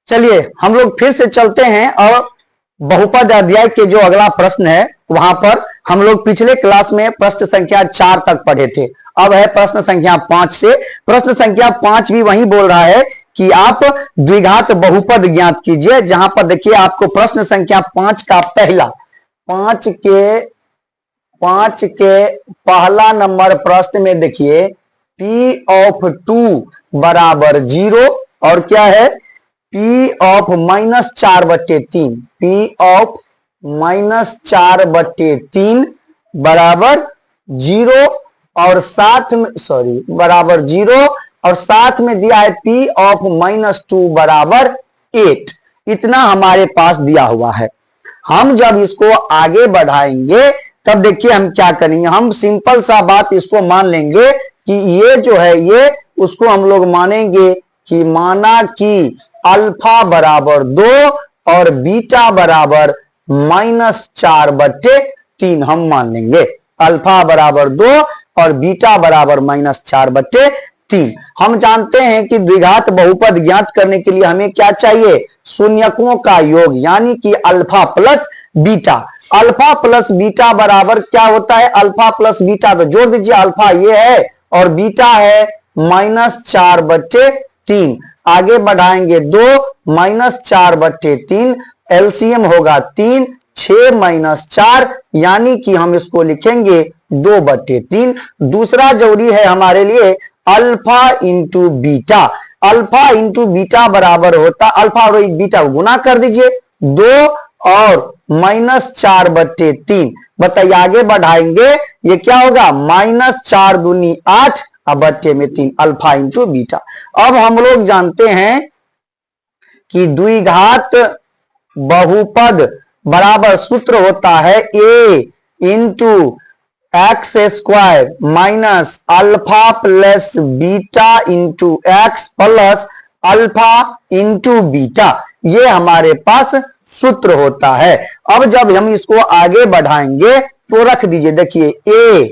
चलिए हम लोग फिर से चलते हैं और बहुपद अध्याय के जो अगला प्रश्न है वहां पर हम लोग पिछले क्लास में प्रश्न संख्या 4 तक पढ़े थे। अब है प्रश्न संख्या 5 से। प्रश्न संख्या 5 भी वही बोल रहा है कि आप द्विघात बहुपद ज्ञात कीजिए। जहां पर देखिए आपको प्रश्न संख्या 5 का पहला 5 के पहला नंबर प्रश्न में देखिए P ऑफ 2 बराबर 0 और क्या है P ऑफ -4/3 P ऑफ -4/3 बराबर 0 और साथ में बराबर 0 और साथ में दिया है P ऑफ -2 बराबर 8। इतना हमारे पास दिया हुआ है। हम जब इसको आगे बढ़ाएंगे तब देखिए हम क्या करेंगे। हम सिंपल सा बात इसको मान लेंगे कि ये जो है ये उसको हम लोग मानेंगे कि माना कि अल्फा बराबर 2 और बीटा बराबर -4/3 हम मान लेंगे। अल्फा बराबर 2 और बीटा बराबर -4/3। हम जानते हैं कि द्विघात बहुपद ज्ञात करने के लिए हमें क्या चाहिए, शून्यकों का योग, यानी कि alpha plus beta. Alpha plus beta बराबर क्या होता है, अल्फा प्लस बीटा तो जोड़ दीजिए, अल्फा ये है और बीटा है -4/3। आगे बढ़ाएंगे 2 -4/3 एलसीएम होगा 3, 6 - 4 यानी कि हम इसको लिखेंगे 2/3। दूसरा जरूरी है हमारे लिए alpha into beta. Alpha into beta बराबर होता, अल्फा और बीटा को गुना कर दीजिए 2 और -4/3। बताइए आगे बढ़ाएंगे ये क्या होगा, -4 दूनी 8 और बट्टे में 3 अल्फा इंटू बीटा। अब हम लोग जानते हैं कि द्विघात बहुपद बराबर सूत्र होता है a into x square minus alpha plus beta into x plus alpha into beta. ये हमारे पास सूत्र होता है। अब जब हम इसको आगे बढ़ाएंगे तो रख दीजिए, देखिए a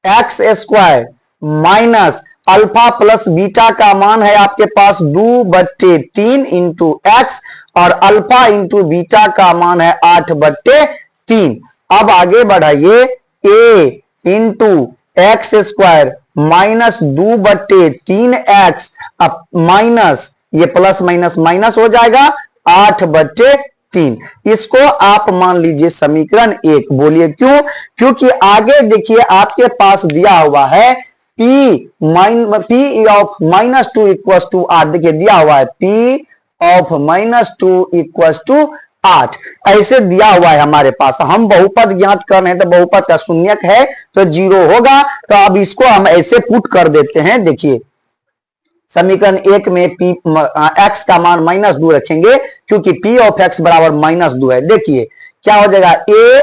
x square minus alpha plus beta का मान है आपके पास 2/3 इंटू एक्स और अल्फा इंटू बीटा का मान है 8/3। अब आगे बढ़ाइए a into x square minus 2/3x minus ये प्लस माइनस माइनस हो जाएगा 8/3। इसको आप मान लीजिए समीकरण 1। बोलिए क्यों, क्योंकि आगे देखिए आपके पास दिया हुआ है P ऑफ -2 इक्वल टू 8। देखिए दिया हुआ है P ऑफ -2 इक्वल टू 8 ऐसे दिया हुआ है हमारे पास। हम बहुपद ज्ञात कर रहे हैं तो बहुपद का शून्यक है तो 0 होगा। तो अब इसको हम ऐसे पुट कर देते हैं। देखिए समीकरण 1 में x का मान -2 रखेंगे क्योंकि P ऑफ x बराबर -2 है। देखिए क्या हो जाएगा a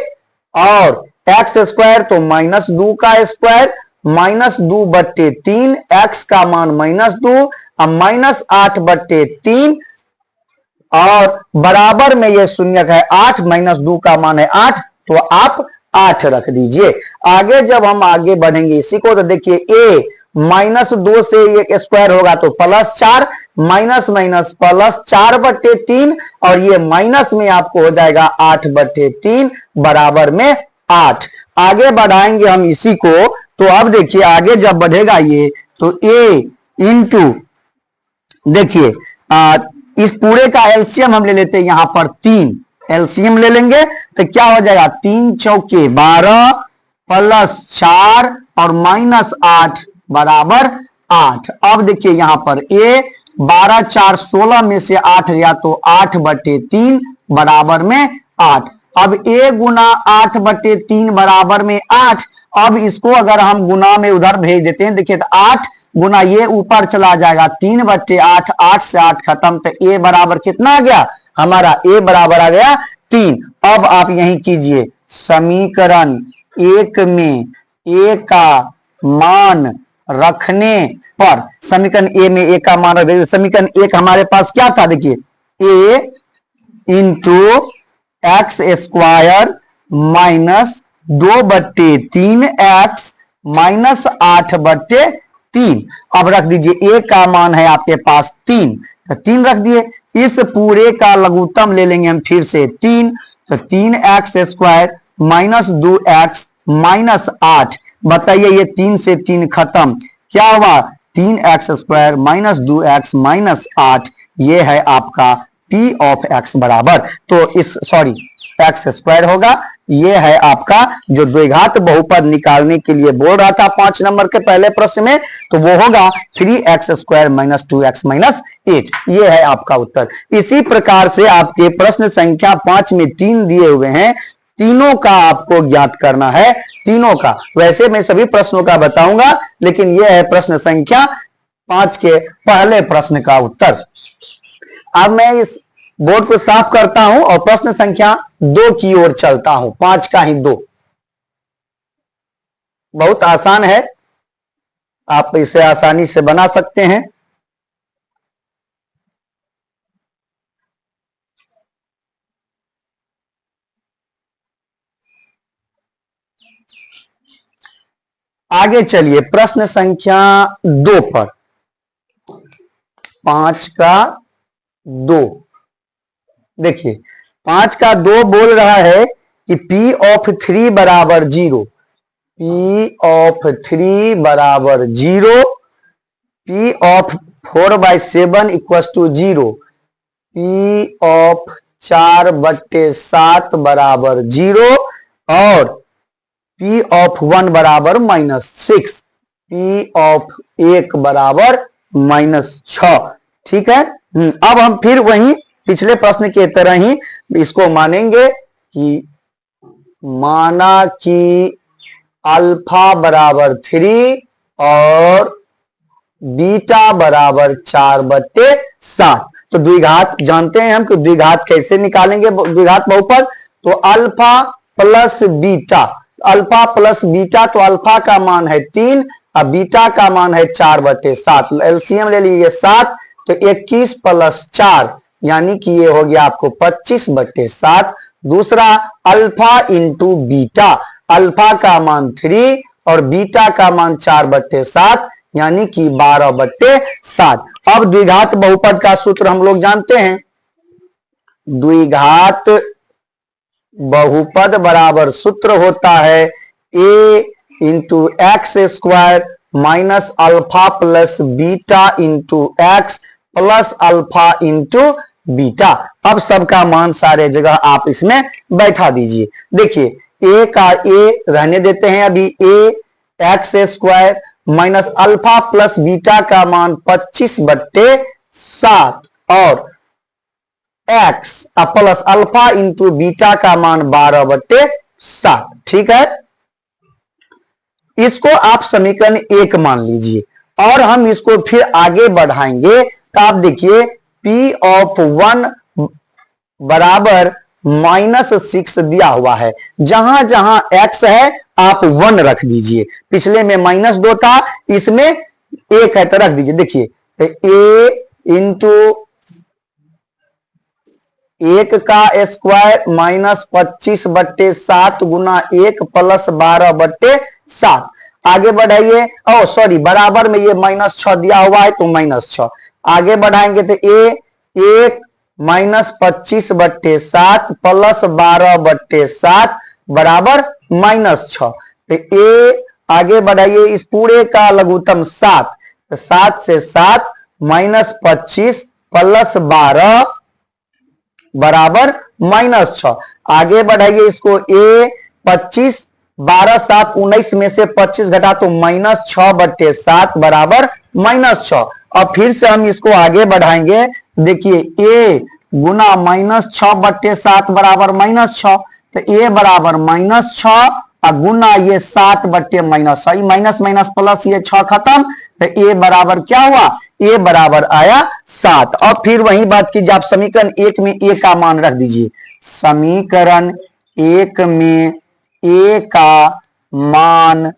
और x स्क्वायर तो -2 का स्क्वायर -2/3 x का मान -2 और -8/3 और बराबर में ये शून्यक है 8 -2 का मान है 8 तो आप 8 रख दीजिए। आगे जब हम आगे बढ़ेंगे इसी को तो देखिए a -2 से ये स्क्वायर होगा तो +4 माइनस माइनस +4/3 और ये माइनस में आपको हो जाएगा 8/3 बराबर में 8। आगे बढ़ाएंगे हम इसी को तो अब देखिए आगे जब बढ़ेगा ये तो a इंटू देखिए इस पूरे का एलसीएम हम ले लेते हैं यहां पर 3 एलसीएम ले लेंगे तो क्या हो जाएगा 3 चौके 12 +4 और -8 बराबर 8। अब देखिए यहां पर a 12 4 16 में से 8 गया तो 8/3 बराबर में 8। अब a गुना 8/3 बराबर में 8। अब इसको अगर हम गुना में उधर भेज देते हैं, देखिए तो 8 गुना ये ऊपर चला जाएगा 3/8 8 से 8 खत्म तो a बराबर कितना आ गया हमारा, a बराबर आ गया 3। अब आप यही कीजिए समीकरण 1 में a का मान रखने पर समीकरण a में a का मान रख, समीकरण 1 हमारे पास क्या था, देखिए a into x square minus 2/3x minus 8/3। अब रख दीजिए a का मान है आपके पास 3 तो 3 रख दिए। इस पूरे का लघुत्तम ले लेंगे हम फिर से 3, तो 3x square minus 2x minus 8। बताइए ये 3 से 3 खत्म, क्या हुआ 3x square minus 2x minus 8, ये है आपका p ऑफ x बराबर, तो इस सॉरी x स्क्वायर होगा। ये है आपका जो द्विघात बहुपद निकालने के लिए बोल रहा था 5 नंबर के पहले प्रश्न में, तो वो होगा 3x square minus 2x minus 8, ये है आपका उत्तर। इसी प्रकार से आपके प्रश्न संख्या 5 में 3 दिए हुए हैं, तीनों का आपको ज्ञात करना है, तीनों का। वैसे मैं सभी प्रश्नों का बताऊंगा, लेकिन यह है प्रश्न संख्या 5 के पहले प्रश्न का उत्तर। अब मैं इस बोर्ड को साफ करता हूं और प्रश्न संख्या 2 की ओर चलता हूं, 5 का ही 2। बहुत आसान है, आप इसे आसानी से बना सकते हैं। आगे चलिए प्रश्न संख्या 2 पर, 5 का 2। देखिए 5 का 2 बोल रहा है कि P ऑफ 3 बराबर 0, P ऑफ 3 बराबर 0, P of 4/7 equal to 0, P of 4/7 बराबर 0 और P ऑफ 1 बराबर -6, P ऑफ 1 बराबर -6। ठीक है। अब हम फिर वही पिछले प्रश्न के तरह ही इसको मानेंगे कि माना कि अल्फा बराबर 3 और बीटा बराबर 4/7। तो द्विघात जानते हैं हम कि द्विघात कैसे निकालेंगे, द्विघात बहुपद, तो alpha plus beta, alpha plus beta, तो अल्फा का मान है 3 और बीटा का मान है 4/7। एलसीएम ले लीजिए 7, तो 21 प्लस 4 यानी कि ये हो गया आपको 25/7। दूसरा अल्फा इंटू बीटा, अल्फा का मान 3 और बीटा का मान 4/7 यानी कि 12/7। अब द्विघात बहुपद का सूत्र हम लोग जानते हैं, द्विघात बहुपद बराबर सूत्र होता है a into x square minus alpha plus beta into x plus alpha into beta. अब सबका मान सारे जगह आप इसमें बैठा दीजिए। देखिए a का a रहने देते हैं अभी, a x square minus alpha plus beta का मान 25/7 और x plus alpha into beta का मान 12/7। ठीक है, इसको आप समीकरण 1 मान लीजिए और हम इसको फिर आगे बढ़ाएंगे। तो आप देखिए P ऑफ 1 बराबर -6 दिया हुआ है, जहां जहां x है आप 1 रख दीजिए। पिछले में -2 था, इसमें 1 है तो रख दीजिए। देखिए तो a इंटू 1 का स्क्वायर -25/7 गुना 1 प्लस 12/7। आगे बढ़ाइए, ओ सॉरी बराबर में ये -6 दिया हुआ है तो -6। आगे बढ़ाएंगे तो a 1 -25/7 प्लस 12/7 बराबर -6। तो a आगे बढ़ाइए, इस पूरे का लघुत्तम 7, तो 7 से 7 -25 प्लस 12 बराबर -6। आगे बढ़ाइए इसको a 25, 12 7 19 में से 25 घटा तो -6/7 बराबर -6। और फिर से हम इसको आगे बढ़ाएंगे। देखिए a गुना -6/7 बराबर -6, तो a बराबर -6 और गुना ये 7/-6, माइनस माइनस प्लस ये 6 खत्म, तो a बराबर क्या हुआ, a बराबर आया 7। और फिर वही बात कीजिए आप समीकरण 1 में a का मान रख दीजिए। समीकरण 1 में a का मान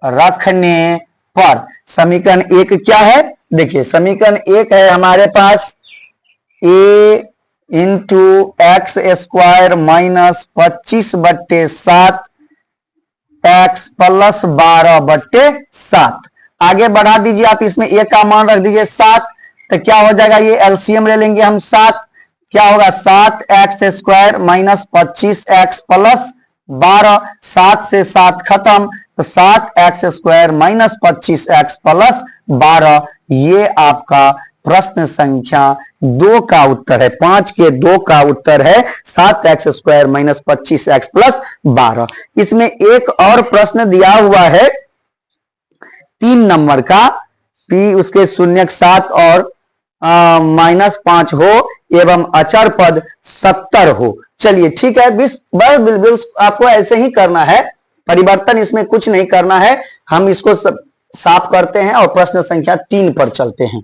रखने पर समीकरण 1 क्या है, देखिए समीकरण 1 है हमारे पास a into x square minus 25/7 x plus 12/7। आगे बढ़ा दीजिए आप, इसमें a का मान रख दीजिए 7, तो क्या हो जाएगा, ये एलसीएम ले लेंगे हम 7, क्या होगा 7x² माइनस 25x प्लस 12, 7 से 7 खत्म, तो 7x² माइनस 25x प्लस 12, ये आपका प्रश्न संख्या 2 का उत्तर है। 5 के 2 का उत्तर है 7x² माइनस 25x प्लस 12। इसमें एक और प्रश्न दिया हुआ है 3 नंबर का, p उसके शून्यक 7 और -5 हो एवं अचर पद 70 हो। चलिए ठीक है, बिल्कुल आपको ऐसे ही करना है, परिवर्तन इसमें कुछ नहीं करना है। हम इसको साफ करते हैं और प्रश्न संख्या 3 पर चलते हैं।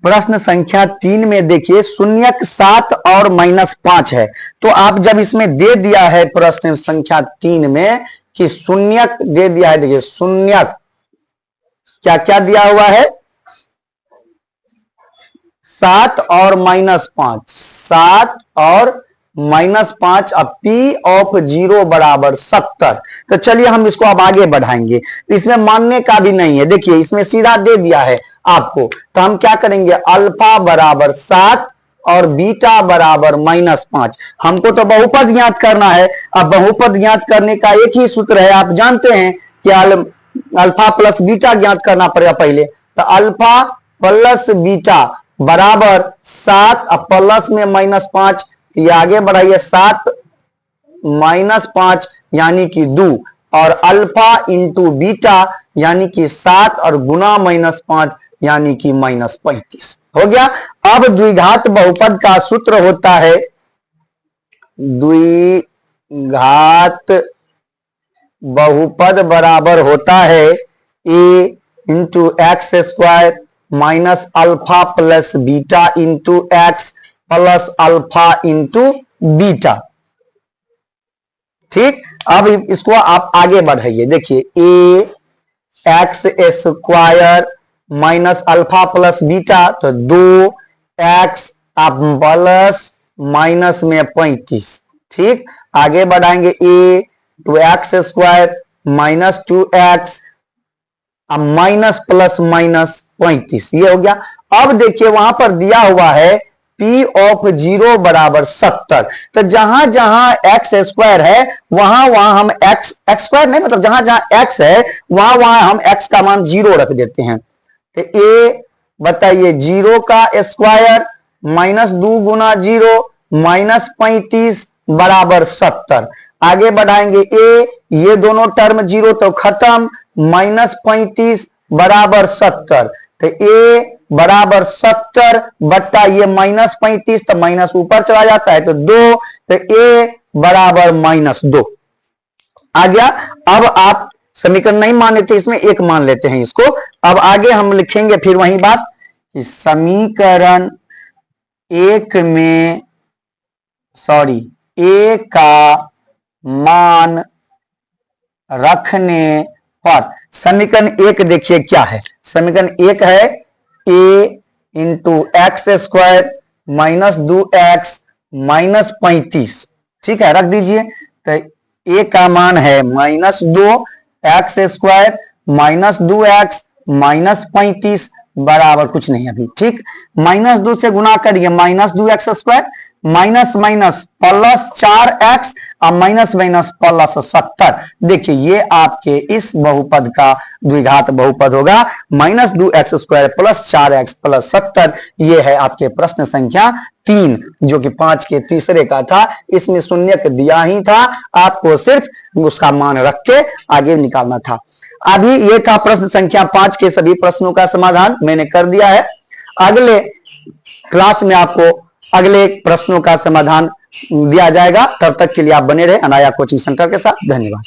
प्रश्न संख्या 3 में देखिए शून्यक 7 और -5 है, तो आप जब इसमें दे दिया है प्रश्न संख्या 3 में कि शून्यक दे दिया है, देखिए शून्यक क्या क्या दिया हुआ है, 7 और -5, 7 और -5, अब P ऑफ 0 बराबर 70। तो चलिए हम इसको अब आगे बढ़ाएंगे, इसमें मानने का भी नहीं है, देखिए इसमें सीधा दे दिया है आपको, तो हम क्या करेंगे, अल्फा बराबर 7 और बीटा बराबर -5। हमको तो बहुपद ज्ञात करना है। अब बहुपद ज्ञात करने का एक ही सूत्र है, आप जानते हैं कि अल्फा प्लस बीटा ज्ञात करना पड़ेगा पहले, तो अल्फा प्लस बीटा बराबर 7, अब प्लस में -5, ये आगे बढ़ाइए 7 -5 यानी कि 2, और अल्फा इंटू बीटा यानी कि 7 और गुना -5 यानी कि -35 हो गया। अब द्विघात बहुपद का सूत्र होता है, द्विघात बहुपद बराबर होता है a into x² minus alpha plus beta into x plus alpha into beta. ठीक, अब इसको आप आगे बढ़ाइए, देखिए ax² minus alpha plus beta, तो 2x आप प्लस माइनस में 35। ठीक, आगे बढ़ाएंगे a to x² minus 2x अब माइनस प्लस माइनस 35, ये हो गया। अब देखिए वहां पर दिया हुआ है P ऑफ 0 बराबर 70, तो जहां जहां x² है वहां वहां हम x² नहीं, मतलब जहां जहां x है वहां वहां हम x का मान 0 रख देते हैं। तो a बताइए 0 का स्क्वायर माइनस 2 गुना 0 माइनस 35 बराबर 70। आगे बढ़ाएंगे a, ये दोनों टर्म 0 तो खत्म, माइनस 35 बराबर 70, तो a बराबर 70 बट्टा ये -35, तो माइनस ऊपर चला जाता है तो 2, तो a बराबर -2 आ गया। अब आप समीकरण नहीं मान लेते, इसमें एक मान लेते हैं इसको। अब आगे हम लिखेंगे फिर वही बात कि समीकरण 1 में a का मान रखने पर, समीकरण 1 देखिए क्या है, समीकरण 1 है a into x² minus 2x minus 35। ठीक है, रख दीजिए, तो a का मान है -2 x² माइनस 2x माइनस 35 बराबर कुछ नहीं अभी। ठीक, -2 से गुना करिए -2x² minus minus plus 4x और माइनस माइनस प्लस 70। देखिए ये आपके इस बहुपद का द्विघात बहुपद होगा, -2x² प्लस 4x प्लस 70। ये है आपके प्रश्न संख्या 3 जो कि 5 के तीसरे का था। इसमें शून्य दिया ही था, आपको सिर्फ उसका मान रख के आगे निकालना था। अभी ये था प्रश्न संख्या 5 के सभी प्रश्नों का समाधान मैंने कर दिया है। अगले क्लास में आपको अगले प्रश्नों का समाधान दिया जाएगा। तब तक के लिए आप बने रहे अनाया कोचिंग सेंटर के साथ। धन्यवाद।